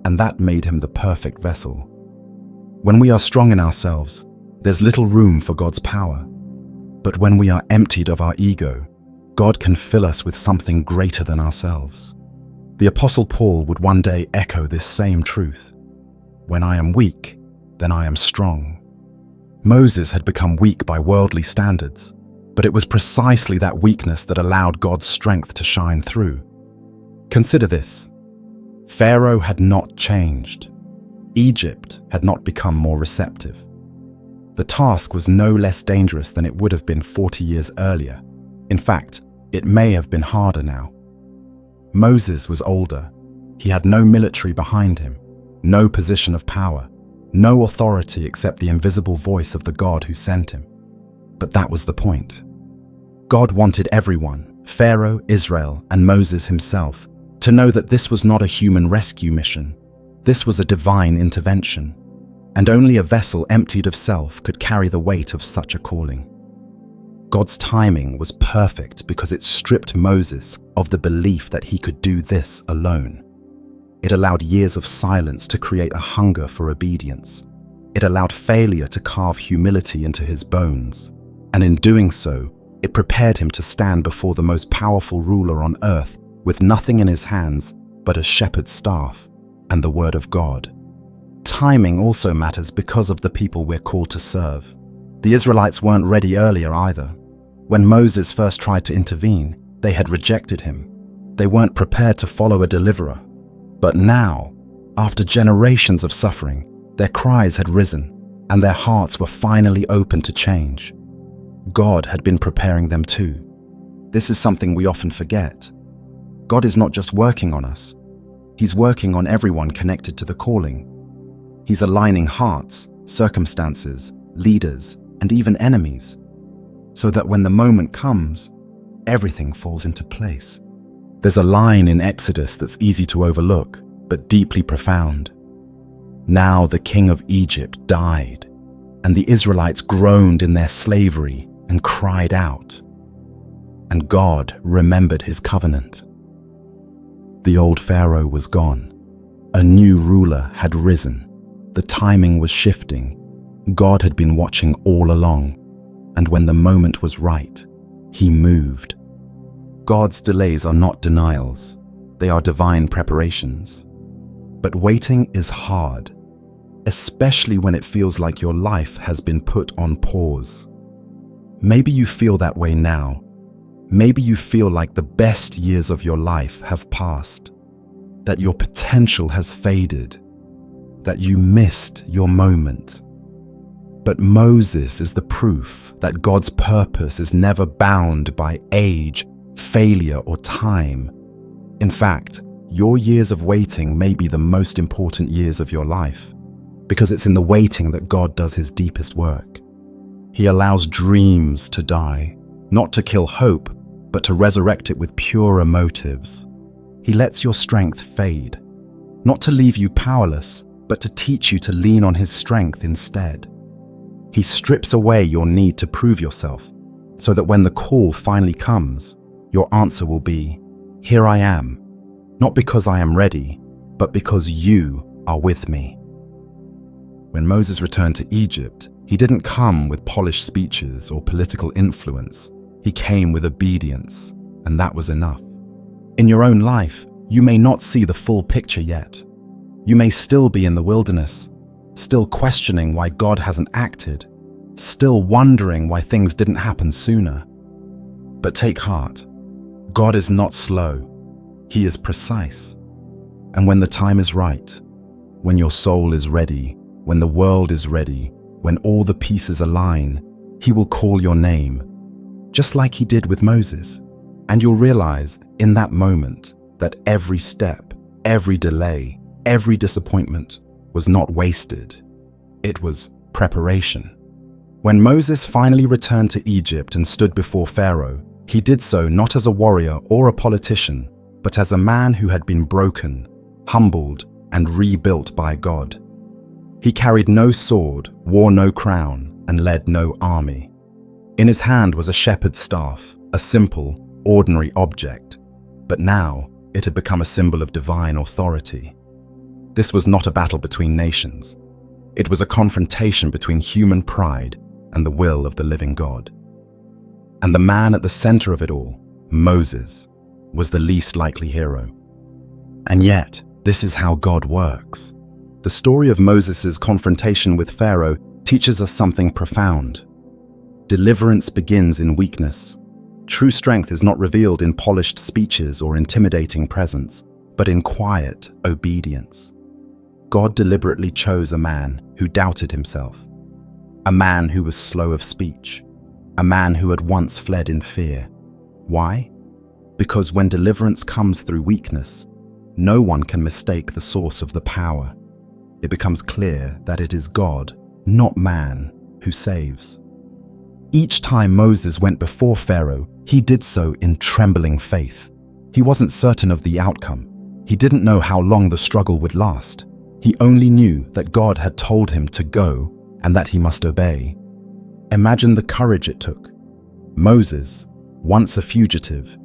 and that made him the perfect vessel. When we are strong in ourselves, there's little room for God's power. But when we are emptied of our ego, God can fill us with something greater than ourselves. The Apostle Paul would one day echo this same truth. When I am weak, then I am strong. Moses had become weak by worldly standards, but it was precisely that weakness that allowed God's strength to shine through. Consider this. Pharaoh had not changed. Egypt had not become more receptive. The task was no less dangerous than it would have been 40 years earlier. In fact, it may have been harder now. Moses was older. He had no military behind him, no position of power, no authority except the invisible voice of the God who sent him. But that was the point. God wanted everyone, Pharaoh, Israel, and Moses himself, to know that this was not a human rescue mission. This was a divine intervention, and only a vessel emptied of self could carry the weight of such a calling. God's timing was perfect because it stripped Moses of the belief that he could do this alone. It allowed years of silence to create a hunger for obedience. It allowed failure to carve humility into his bones, and in doing so, it prepared him to stand before the most powerful ruler on earth with nothing in his hands but a shepherd's staff and the word of God. Timing also matters because of the people we're called to serve. The Israelites weren't ready earlier either. When Moses first tried to intervene, they had rejected him. They weren't prepared to follow a deliverer. But now, after generations of suffering, their cries had risen, and their hearts were finally open to change. God had been preparing them too. This is something we often forget. God is not just working on us. He's working on everyone connected to the calling. He's aligning hearts, circumstances, leaders, and even enemies, so that when the moment comes, everything falls into place. There's a line in Exodus that's easy to overlook, but deeply profound. Now the king of Egypt died, and the Israelites groaned in their slavery and cried out. And God remembered his covenant. The old Pharaoh was gone. A new ruler had risen. The timing was shifting. God had been watching all along, and when the moment was right, he moved. God's delays are not denials. They are divine preparations. But waiting is hard, especially when it feels like your life has been put on pause. Maybe you feel that way now. Maybe you feel like the best years of your life have passed, that your potential has faded, that you missed your moment. But Moses is the proof that God's purpose is never bound by age, failure, or time. In fact, your years of waiting may be the most important years of your life, because it's in the waiting that God does his deepest work. He allows dreams to die, not to kill hope, but to resurrect it with purer motives. He lets your strength fade, not to leave you powerless, but to teach you to lean on his strength instead. He strips away your need to prove yourself, so that when the call finally comes, your answer will be, "Here I am," not because I am ready, but because you are with me. When Moses returned to Egypt, he didn't come with polished speeches or political influence. He came with obedience, and that was enough. In your own life, you may not see the full picture yet. You may still be in the wilderness, still questioning why God hasn't acted, still wondering why things didn't happen sooner. But take heart. God is not slow. He is precise. And when the time is right, when your soul is ready, when the world is ready, when all the pieces align, he will call your name, just like he did with Moses. And you'll realize in that moment that every step, every delay, every disappointment was not wasted. It was preparation. When Moses finally returned to Egypt and stood before Pharaoh, he did so not as a warrior or a politician, but as a man who had been broken, humbled, and rebuilt by God. He carried no sword, wore no crown, and led no army. In his hand was a shepherd's staff, a simple, ordinary object, but now it had become a symbol of divine authority. This was not a battle between nations. It was a confrontation between human pride and the will of the living God. And the man at the center of it all, Moses, was the least likely hero. And yet, this is how God works. The story of Moses' confrontation with Pharaoh teaches us something profound. Deliverance begins in weakness. True strength is not revealed in polished speeches or intimidating presence, but in quiet obedience. God deliberately chose a man who doubted himself, a man who was slow of speech, a man who had once fled in fear. Why? Because when deliverance comes through weakness, no one can mistake the source of the power. It becomes clear that it is God, not man, who saves. Each time Moses went before Pharaoh, he did so in trembling faith. He wasn't certain of the outcome. He didn't know how long the struggle would last. He only knew that God had told him to go and that he must obey. Imagine the courage it took. Moses, once a fugitive,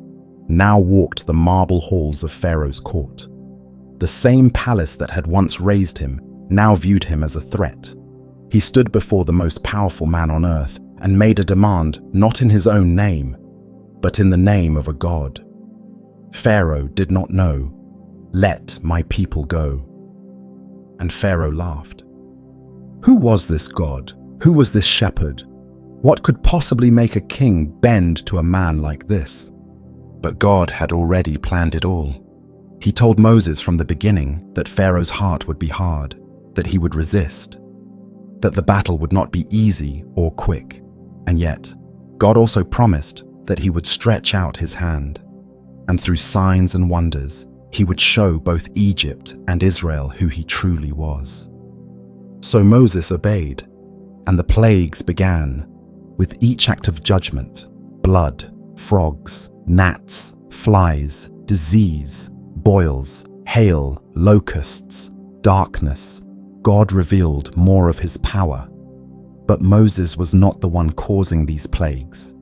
now walked the marble halls of Pharaoh's court. The same palace that had once raised him now viewed him as a threat. He stood before the most powerful man on earth and made a demand not in his own name, but in the name of a God. Pharaoh did not know. "Let my people go." And Pharaoh laughed. Who was this God? Who was this shepherd? What could possibly make a king bend to a man like this? But God had already planned it all. He told Moses from the beginning that Pharaoh's heart would be hard, that he would resist, that the battle would not be easy or quick. And yet, God also promised that he would stretch out his hand, and through signs and wonders, he would show both Egypt and Israel who he truly was. So Moses obeyed, and the plagues began, with each act of judgment: blood, frogs, gnats, flies, disease, boils, hail, locusts, darkness. God revealed more of his power. But Moses was not the one causing these plagues.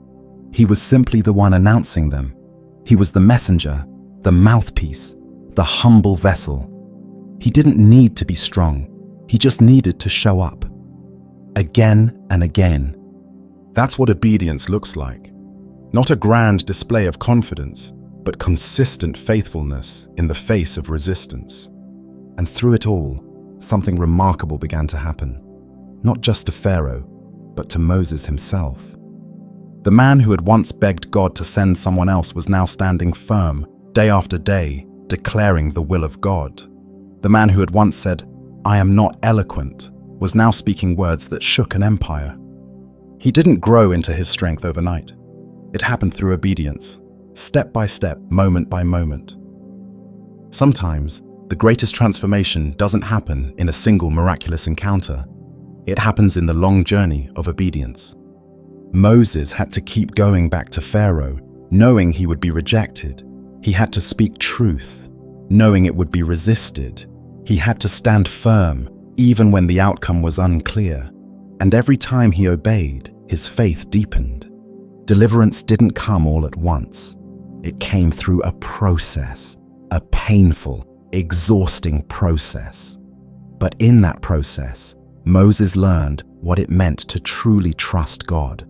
He was simply the one announcing them. He was the messenger, the mouthpiece, the humble vessel. He didn't need to be strong. He just needed to show up. Again and again. That's what obedience looks like. Not a grand display of confidence, but consistent faithfulness in the face of resistance. And through it all, something remarkable began to happen. Not just to Pharaoh, but to Moses himself. The man who had once begged God to send someone else was now standing firm, day after day, declaring the will of God. The man who had once said, "I am not eloquent," was now speaking words that shook an empire. He didn't grow into his strength overnight. It happened through obedience, step by step, moment by moment. Sometimes, the greatest transformation doesn't happen in a single miraculous encounter. It happens in the long journey of obedience. Moses had to keep going back to Pharaoh, knowing he would be rejected. He had to speak truth, knowing it would be resisted. He had to stand firm, even when the outcome was unclear. And every time he obeyed, his faith deepened. Deliverance didn't come all at once. It came through a process, a painful, exhausting process. But in that process, Moses learned what it meant to truly trust God,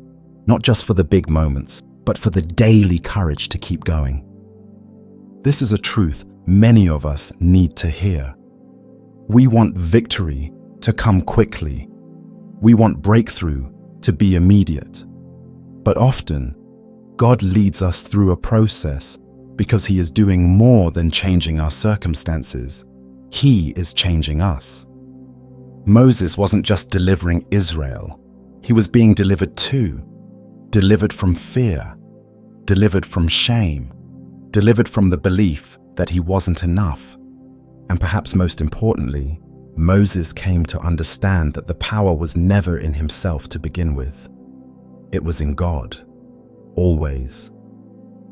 not just for the big moments, but for the daily courage to keep going. This is a truth many of us need to hear. We want victory to come quickly. We want breakthrough to be immediate. But often, God leads us through a process because He is doing more than changing our circumstances. He is changing us. Moses wasn't just delivering Israel. He was being delivered too. Delivered from fear. Delivered from shame. Delivered from the belief that he wasn't enough. And perhaps most importantly, Moses came to understand that the power was never in himself to begin with. It was in God. Always.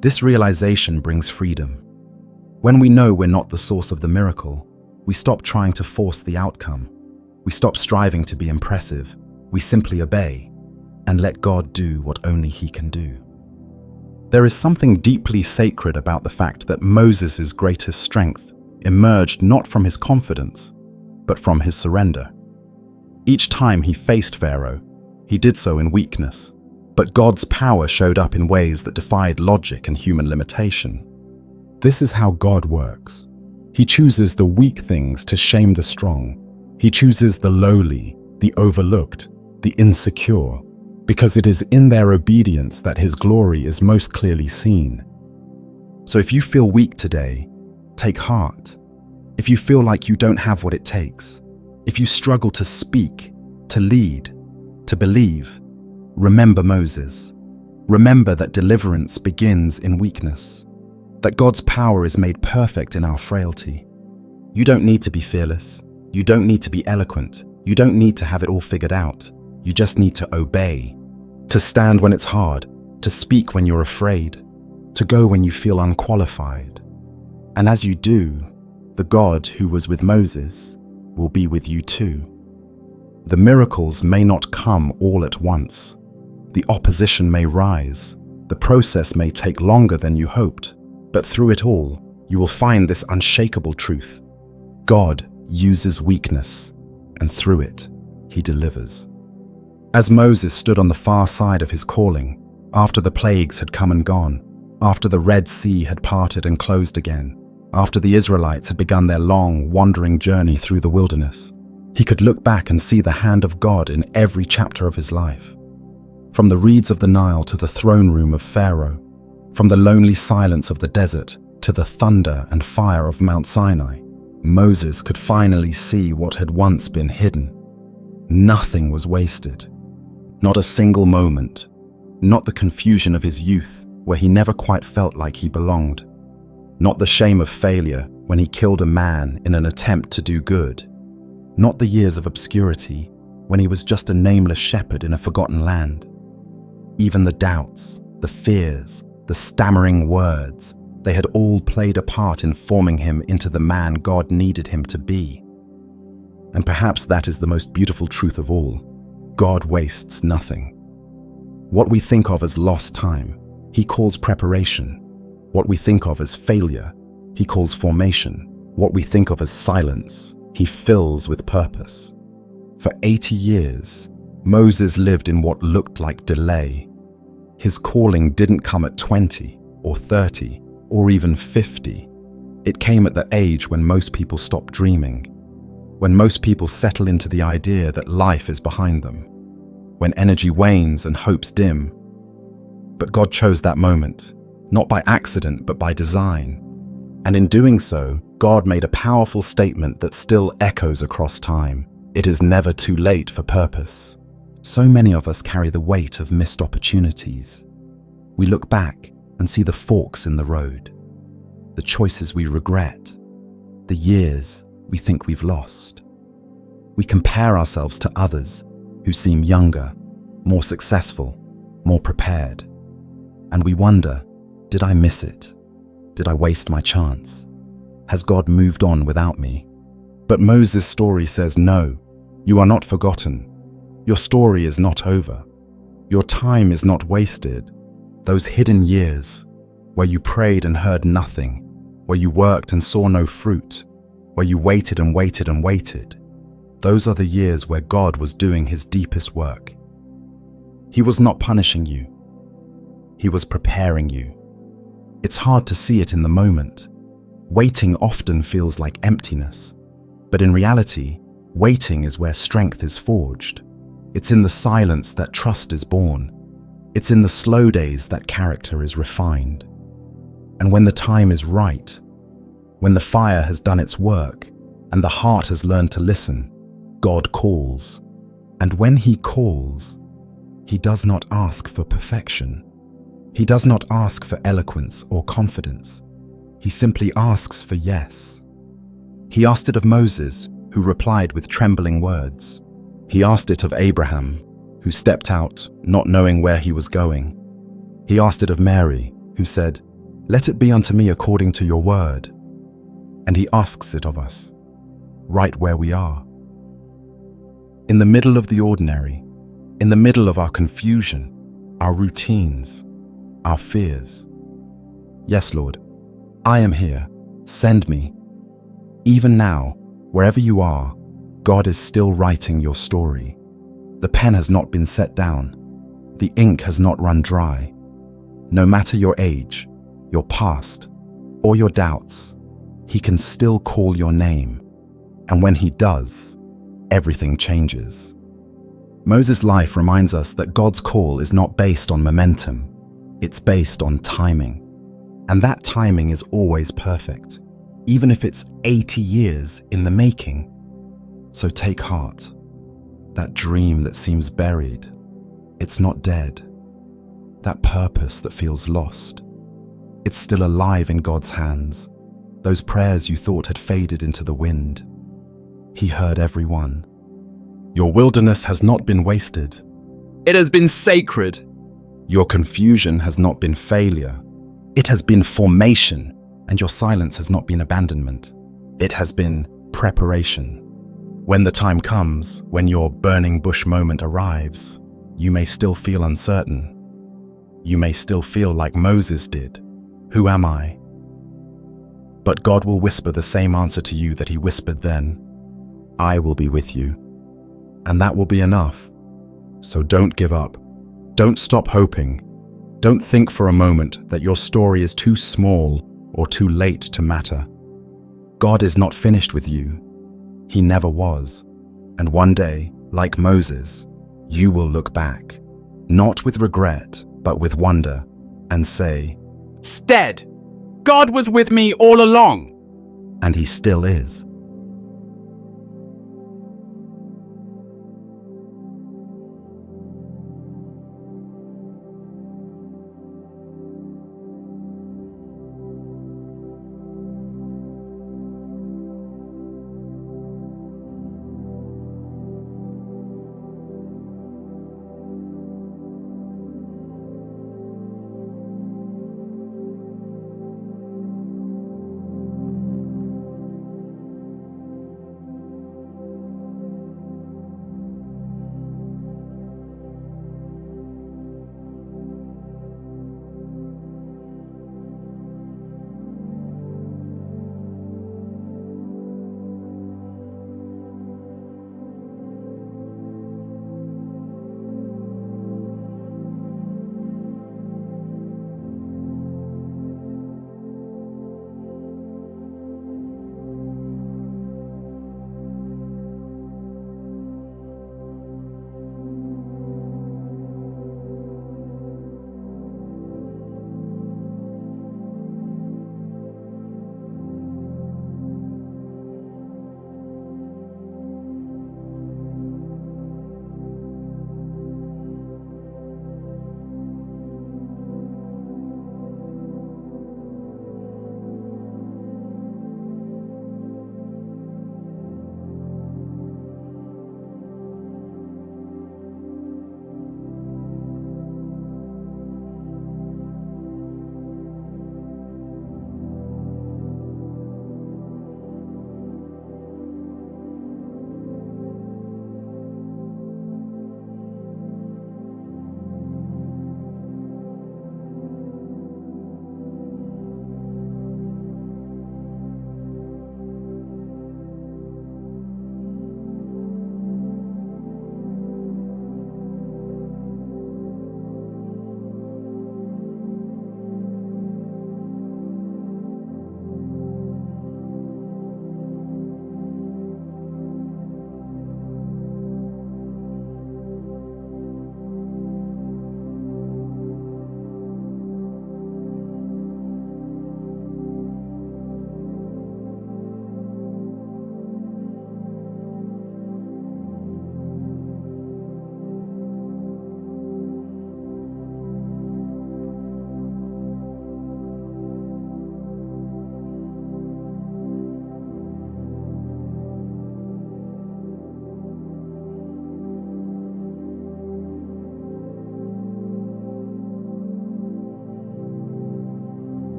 This realization brings freedom. When we know we're not the source of the miracle, we stop trying to force the outcome. We stop striving to be impressive. We simply obey and let God do what only He can do. There is something deeply sacred about the fact that Moses' greatest strength emerged not from his confidence, but from his surrender. Each time he faced Pharaoh, he did so in weakness, but God's power showed up in ways that defied logic and human limitation. This is how God works. He chooses the weak things to shame the strong. He chooses the lowly, the overlooked, the insecure, because it is in their obedience that His glory is most clearly seen. So if you feel weak today, take heart. If you feel like you don't have what it takes, if you struggle to speak, to lead, to believe, remember Moses. Remember that deliverance begins in weakness, that God's power is made perfect in our frailty. You don't need to be fearless. You don't need to be eloquent. You don't need to have it all figured out. You just need to obey, to stand when it's hard, to speak when you're afraid, to go when you feel unqualified. And as you do, the God who was with Moses will be with you too. The miracles may not come all at once. The opposition may rise. The process may take longer than you hoped. But through it all, you will find this unshakable truth. God uses weakness, and through it, He delivers. As Moses stood on the far side of his calling, after the plagues had come and gone, after the Red Sea had parted and closed again, after the Israelites had begun their long, wandering journey through the wilderness, he could look back and see the hand of God in every chapter of his life. From the reeds of the Nile to the throne room of Pharaoh, from the lonely silence of the desert to the thunder and fire of Mount Sinai, Moses could finally see what had once been hidden. Nothing was wasted. Not a single moment. Not the confusion of his youth, where he never quite felt like he belonged. Not the shame of failure when he killed a man in an attempt to do good. Not the years of obscurity when he was just a nameless shepherd in a forgotten land. Even the doubts, the fears, the stammering words, they had all played a part in forming him into the man God needed him to be. And perhaps that is the most beautiful truth of all. God wastes nothing. What we think of as lost time, He calls preparation. What we think of as failure, He calls formation. What we think of as silence, He fills with purpose. For 80 years, Moses lived in what looked like delay. His calling didn't come at 20 or 30 or even 50. It came at the age when most people stop dreaming, when most people settle into the idea that life is behind them, when energy wanes and hopes dim. But God chose that moment, not by accident but by design. And in doing so, God made a powerful statement that still echoes across time. It is never too late for purpose. So many of us carry the weight of missed opportunities. We look back and see the forks in the road, the choices we regret, the years we think we've lost. We compare ourselves to others who seem younger, more successful, more prepared. And we wonder, did I miss it? Did I waste my chance? Has God moved on without me? But Moses' story says, no, you are not forgotten. Your story is not over. Your time is not wasted. Those hidden years, where you prayed and heard nothing, where you worked and saw no fruit, where you waited and waited and waited, those are the years where God was doing his deepest work. He was not punishing you. He was preparing you. It's hard to see it in the moment. Waiting often feels like emptiness. But in reality, waiting is where strength is forged. It's in the silence that trust is born. It's in the slow days that character is refined. And when the time is right, when the fire has done its work and the heart has learned to listen, God calls. And when he calls, he does not ask for perfection. He does not ask for eloquence or confidence. He simply asks for yes. He asked it of Moses, who replied with trembling words. He asked it of Abraham, who stepped out, not knowing where he was going. He asked it of Mary, who said, "Let it be unto me according to your word." And he asks it of us, right where we are. In the middle of the ordinary, in the middle of our confusion, our routines, our fears. Yes, Lord, I am here. Send me. Even now, wherever you are, God is still writing your story. The pen has not been set down. The ink has not run dry. No matter your age, your past, or your doubts, he can still call your name. And when he does, everything changes. Moses' life reminds us that God's call is not based on momentum. It's based on timing. And that timing is always perfect, even if it's 80 years in the making. So take heart. That dream that seems buried, it's not dead. That purpose that feels lost, it's still alive in God's hands. Those prayers you thought had faded into the wind, he heard every one. Your wilderness has not been wasted. It has been sacred. Your confusion has not been failure. It has been formation, and your silence has not been abandonment. It has been preparation. When the time comes, when your burning bush moment arrives, you may still feel uncertain. You may still feel like Moses did. Who am I? But God will whisper the same answer to you that he whispered then. I will be with you. And that will be enough. So don't give up. Don't stop hoping. Don't think for a moment that your story is too small or too late to matter. God is not finished with you. He never was. And one day, like Moses, you will look back, not with regret, but with wonder, and say, "Stead, God was with me all along." And he still is.